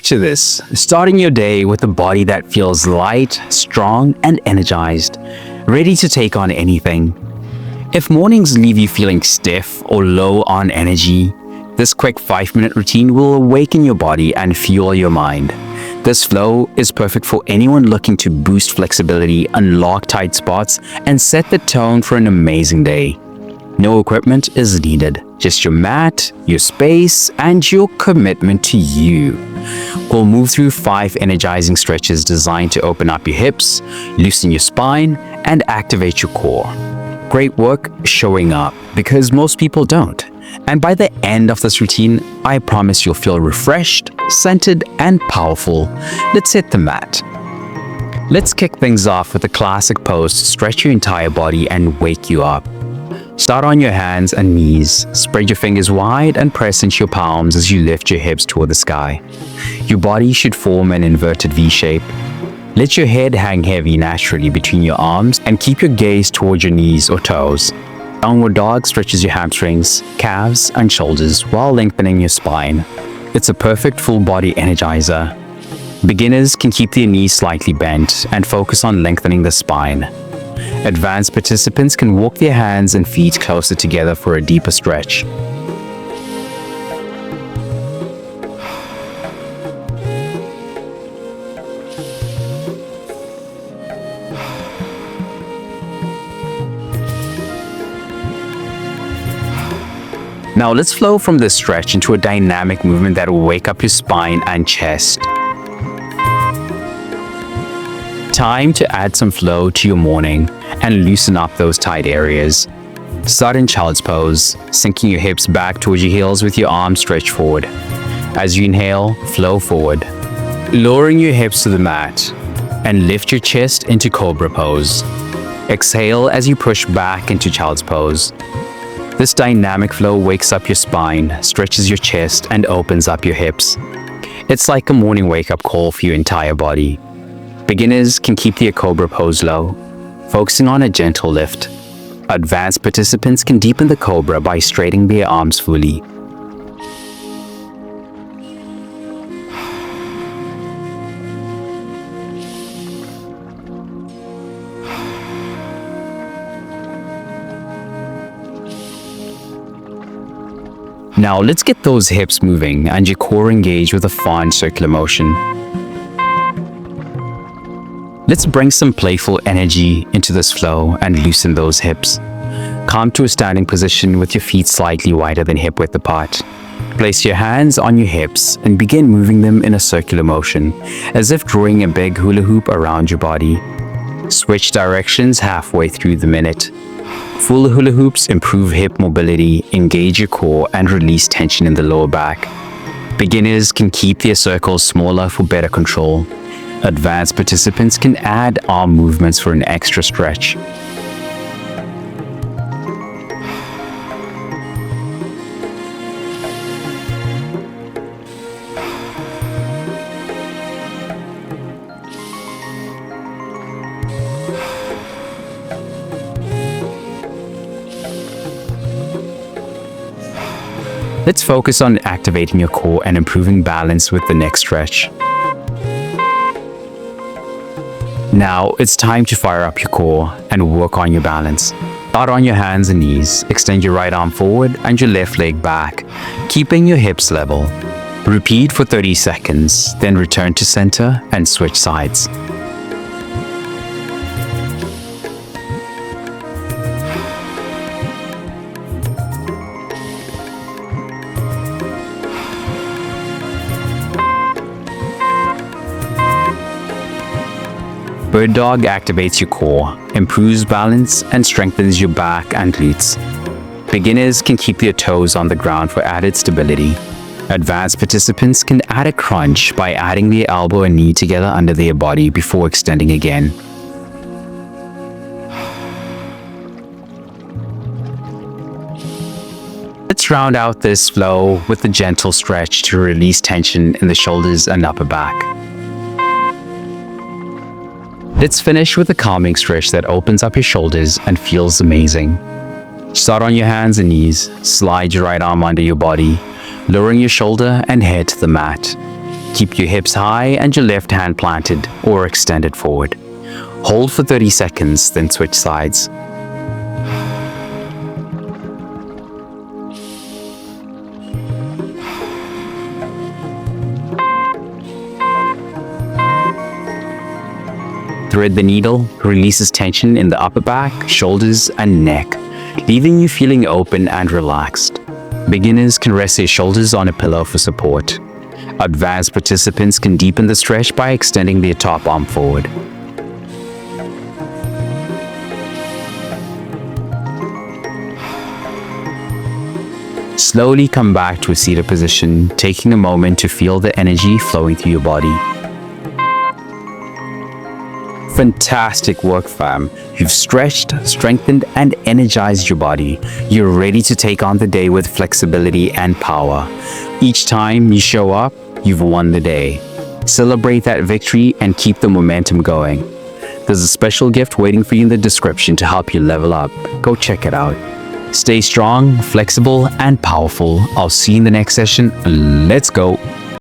Picture this, starting your day with a body that feels light, strong, and energized, ready to take on anything. If mornings leave you feeling stiff or low on energy, this quick 5-minute routine will awaken your body and fuel your mind. This flow is perfect for anyone looking to boost flexibility, unlock tight spots, and set the tone for an amazing day. No equipment is needed, just your mat, your space, and your commitment to you. We'll move through 5 energizing stretches designed to open up your hips, loosen your spine, and activate your core. Great work showing up, because most people don't. And by the end of this routine, I promise you'll feel refreshed, centered, and powerful. Let's hit the mat. Let's kick things off with a classic pose to stretch your entire body and wake you up. Start on your hands and knees. Spread your fingers wide and press into your palms as you lift your hips toward the sky. Your body should form an inverted V shape. Let your head hang heavy naturally between your arms and keep your gaze towards your knees or toes. Downward dog stretches your hamstrings, calves, and shoulders while lengthening your spine. It's a perfect full body energizer. Beginners can keep their knees slightly bent and focus on lengthening the spine. Advanced participants can walk their hands and feet closer together for a deeper stretch. Now let's flow from this stretch into a dynamic movement that will wake up your spine and chest. Time to add some flow to your morning and loosen up those tight areas. Start in child's pose, sinking your hips back towards your heels with your arms stretched forward. As you inhale, flow forward, lowering your hips to the mat, and lift your chest into cobra pose. Exhale as you push back into child's pose. This dynamic flow wakes up your spine, stretches your chest, and opens up your hips. It's like a morning wake-up call for your entire body. Beginners can keep their cobra pose low, focusing on a gentle lift. Advanced participants can deepen the cobra by straightening their arms fully. Now let's get those hips moving and your core engaged with a fine circular motion. Let's bring some playful energy into this flow and loosen those hips. Come to a standing position with your feet slightly wider than hip width apart. Place your hands on your hips and begin moving them in a circular motion, as if drawing a big hula hoop around your body. Switch directions halfway through the minute. Full hula hoops improve hip mobility, engage your core, and release tension in the lower back. Beginners can keep their circles smaller for better control. Advanced participants can add arm movements for an extra stretch. Let's focus on activating your core and improving balance with the next stretch. Now it's time to fire up your core and work on your balance. Start on your hands and knees, extend your right arm forward and your left leg back, keeping your hips level. Repeat for 30 seconds, then return to center and switch sides. Bird Dog activates your core, improves balance, and strengthens your back and glutes. Beginners can keep their toes on the ground for added stability. Advanced participants can add a crunch by adding their elbow and knee together under their body before extending again. Let's round out this flow with a gentle stretch to release tension in the shoulders and upper back. Let's finish with a calming stretch that opens up your shoulders and feels amazing. Start on your hands and knees, slide your right arm under your body, lowering your shoulder and head to the mat. Keep your hips high and your left hand planted or extended forward. Hold for 30 seconds, then switch sides. Thread the needle releases tension in the upper back, shoulders, and neck, leaving you feeling open and relaxed. Beginners can rest their shoulders on a pillow for support. Advanced participants can deepen the stretch by extending their top arm forward. Slowly come back to a seated position, taking a moment to feel the energy flowing through your body. Fantastic work, fam. You've stretched, strengthened, and energized your body. You're ready to take on the day with flexibility and power. Each time you show up, you've won the day. Celebrate that victory and keep the momentum going. There's a special gift waiting for you in the description to help you level up. Go check it out. Stay strong, flexible, and powerful. I'll see you in the next session. Let's go.